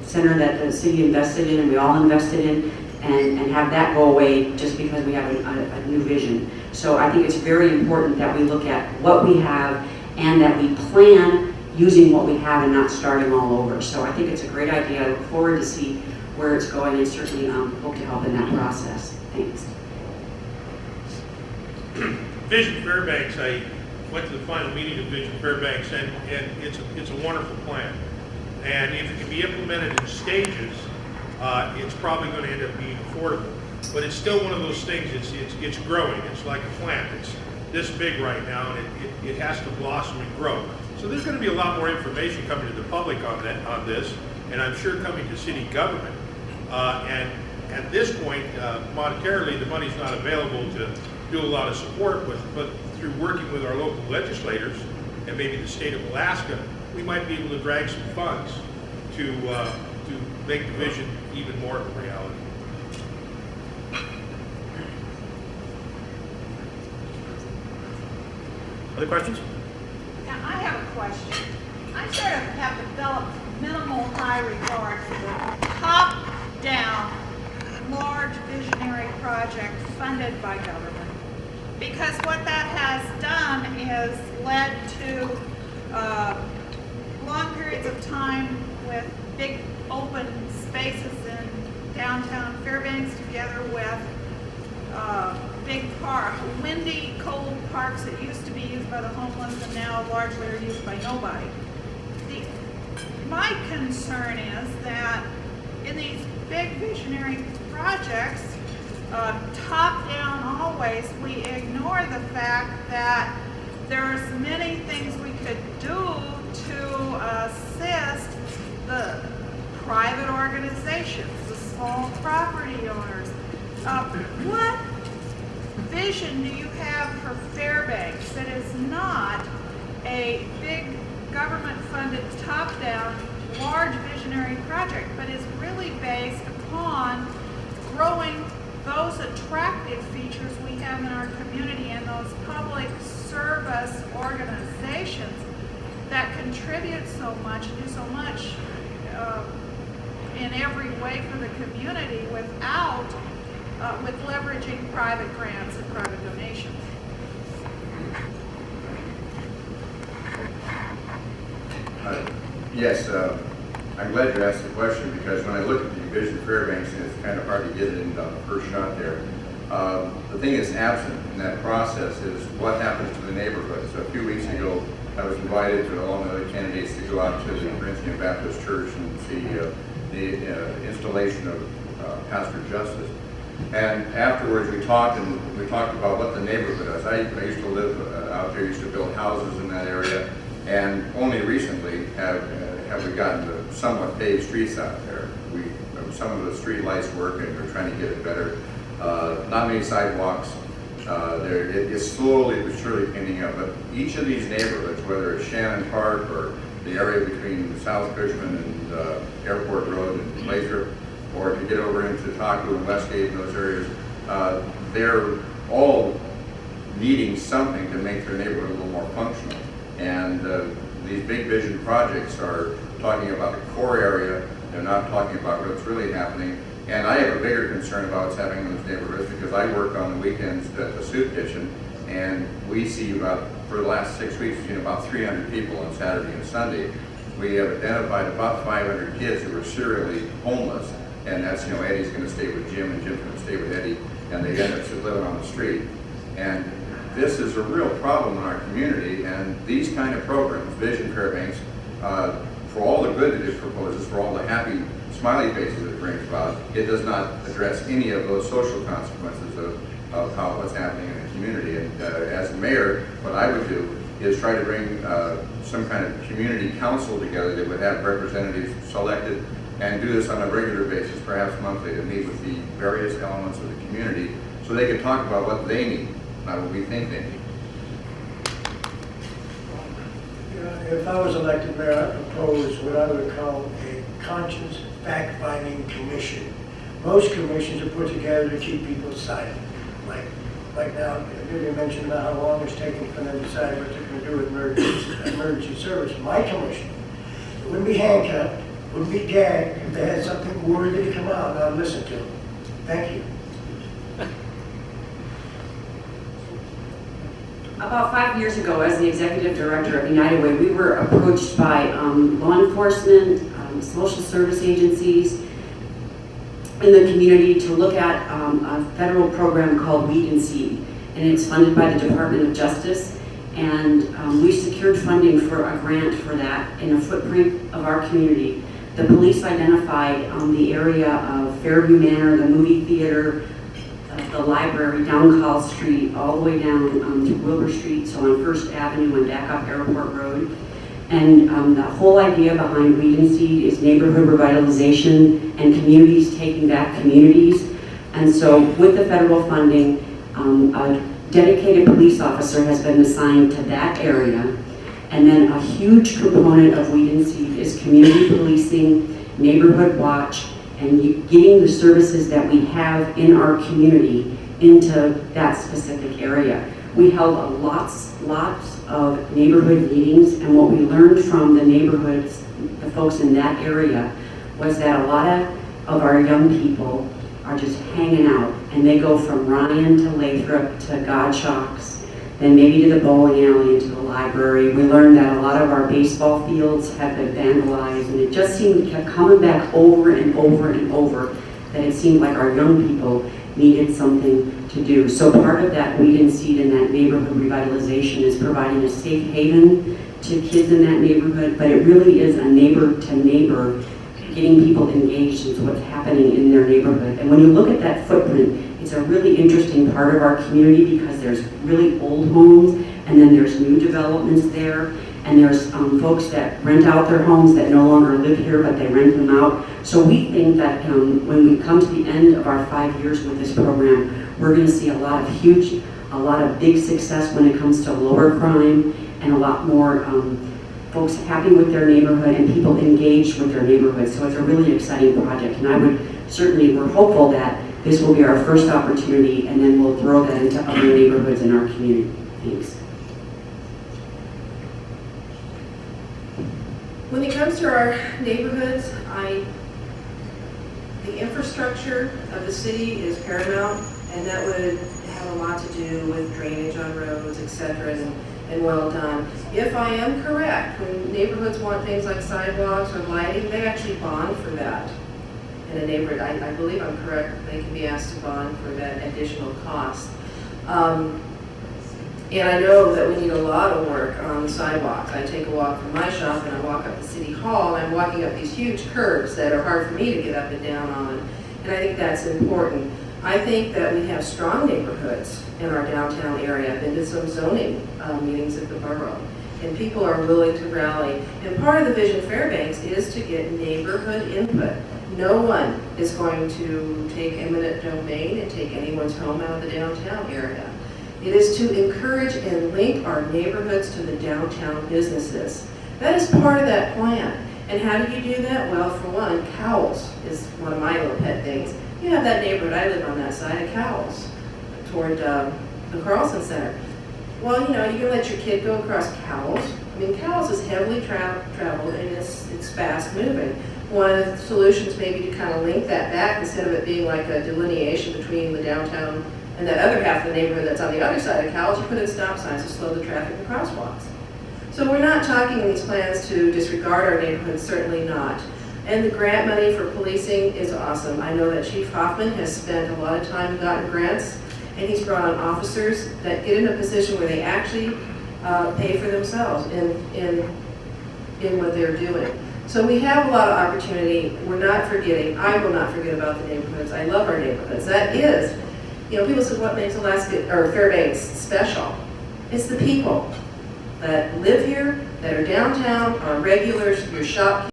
center that the city invested in and we all invested in, and have that go away just because we have a new vision. So I think it's very important that we look at what we have and that we plan using what we have and not starting all over. So I think it's a great idea. I look forward to see where it's going and certainly hope to help in that process. Thanks. Vision Fairbanks, I went to the final meeting of Vision Fairbanks, and it's a wonderful plan. And if it can be implemented in stages, it's probably going to end up being affordable. But it's still one of those things, it's growing. It's like a plant. It's this big right now, and it has to blossom and grow. So there's going to be a lot more information coming to the public on this, and I'm sure coming to city government. And at this point, monetarily, the money's not available to do a lot of support with, but through working with our local legislators and maybe the state of Alaska, we might be able to drag some funds to make the vision even more of a reality. Other questions? Now, I have a question. I sort of have developed minimal high regard for the top-down, large visionary project funded by government. Because what that has done is led to long periods of time with big open spaces in downtown Fairbanks together with big park, windy, cold parks that used to be used by the homeless and now largely are used by nobody. My concern is that in these big visionary projects, top-down always, we ignore the fact that there's many things we could do to assist the private organizations, the small property owners. What vision do you have for Fairbanks that is not a big government-funded, top-down, large visionary project, but is really based upon growing those attractive features we have in our community and those public service organizations that contribute so much, do so much in every way for the community without with leveraging private grants and private donations. Yes, I'm glad you asked the question, because when I look at the Vision Fairbanks, and it's kind of hard to get it in the first shot there, the thing that's absent in that process is what happens to the neighborhood. So a few weeks ago, I was invited to, along with other candidates, to go out to the Corinthian Baptist Church and see the installation of Pastor Justice. And afterwards, we talked about what the neighborhood is. I used to live out there, used to build houses in that area, and only recently have we gotten to somewhat paved streets out there. Some of the street lights work, and we're trying to get it better. Not many sidewalks. It is slowly but surely cleaning up. But each of these neighborhoods, whether it's Shannon Park or the area between South Cushman and Airport Road and Glacier, or to get over into Taku and Westgate and those areas, they're all needing something to make their neighborhood a little more functional. And these big vision projects are talking about the core area. They're not talking about what's really happening. And I have a bigger concern about what's happening in those neighborhoods, because I work on the weekends at the soup kitchen, and we see for the last 6 weeks, we've seen about 300 people on Saturday and Sunday. We have identified about 500 kids who are serially homeless, and that's, Eddie's going to stay with Jim, and Jim's going to stay with Eddie, and they end up living on the street. And this is a real problem in our community, and these kind of programs, Vision Fairbanks, for all the good that it proposes, for all the happy, smiley faces it brings about, it does not address any of those social consequences of what's happening in the community. And as mayor, what I would do is try to bring some kind of community council together that would have representatives selected, and do this on a regular basis, perhaps monthly, to meet with the various elements of the community so they can talk about what they need, not what we think they need. If I was elected mayor, I'd propose what I would call a conscience fact-finding commission. Most commissions are put together to keep people silent. Like now, you mentioned about how long it's taking for them to decide what they're going to do with emergency service. My commission, it wouldn't be handcuffed, Wouldn't be gagged if they had something worthy to come out and I'd listen to them. Thank you. About 5 years ago, as the executive director of United Way, we were approached by law enforcement, social service agencies in the community to look at a federal program called Weed and Seed. And it's funded by the Department of Justice. And we secured funding for a grant for that in a footprint of our community. The police identified the area of Fairview Manor, the movie theater, the library, down Call Street, all the way down to Wilbur Street, so on First Avenue and back up Airport Road. And the whole idea behind Weed and Seed is neighborhood revitalization and communities taking back communities. And so with the federal funding, a dedicated police officer has been assigned to that area. And then a huge component of Weed and Seed is community policing, neighborhood watch, and getting the services that we have in our community into that specific area. We held lots of neighborhood meetings, and what we learned from the neighborhoods, the folks in that area, was that a lot of our young people are just hanging out, and they go from Ryan to Lathrop to Godshock's, then maybe to the bowling alley and to the library. We learned that a lot of our baseball fields have been vandalized, and it just kept coming back over and over and over, that it seemed like our young people needed something to do. So part of that Weed and Seed and that neighborhood revitalization is providing a safe haven to kids in that neighborhood, but it really is a neighbor to neighbor, getting people engaged into what's happening in their neighborhood. And when you look at that footprint, it's a really interesting part of our community because there's really old homes, and then there's new developments there, and there's folks that rent out their homes that no longer live here, but they rent them out. So we think that when we come to the end of our 5 years with this program, we're going to see a lot of big success when it comes to lower crime, and a lot more folks happy with their neighborhood and people engaged with their neighborhood. So it's a really exciting project, and we're hopeful that this will be our first opportunity, and then we'll throw that into other neighborhoods in our community. Thanks. When it comes to our neighborhoods, the infrastructure of the city is paramount, and that would have a lot to do with drainage on roads, etc., and well done. If I am correct, when neighborhoods want things like sidewalks or lighting, they actually bond for that. In a neighborhood, I believe I'm correct, they can be asked to bond for that additional cost. And I know that we need a lot of work on the sidewalks. I take a walk from my shop and I walk up to City Hall, and I'm walking up these huge curbs that are hard for me to get up and down on. And I think that's important. I think that we have strong neighborhoods in our downtown area. I've been to some zoning meetings at the borough, and people are willing to rally. And part of the Vision Fairbanks is to get neighborhood input. No one is going to take eminent domain and take anyone's home out of the downtown area. It is to encourage and link our neighborhoods to the downtown businesses. That is part of that plan. And how do you do that? Well, for one, Cowles is one of my little pet things. You have that neighborhood, I live on that side of Cowles, toward the Carlson Center. Well, you know, you can let your kid go across Cowles. I mean, Cowles is heavily traveled, and it's fast moving. One of the solutions may be to kind of link that back instead of it being like a delineation between the downtown and that other half of the neighborhood that's on the other side of Cowles. You put in stop signs to slow the traffic and crosswalks. So we're not talking in these plans to disregard our neighborhoods, certainly not. And the grant money for policing is awesome. I know that Chief Hoffman has spent a lot of time and gotten grants, and he's brought on officers that get in a position where they actually pay for themselves in what they're doing. So we have a lot of opportunity. We're not forgetting. I will not forget about the neighborhoods. I love our neighborhoods. That is, you know, people say, what makes Alaska or Fairbanks special? It's the people that live here, that are downtown, are regulars, your shopkeepers.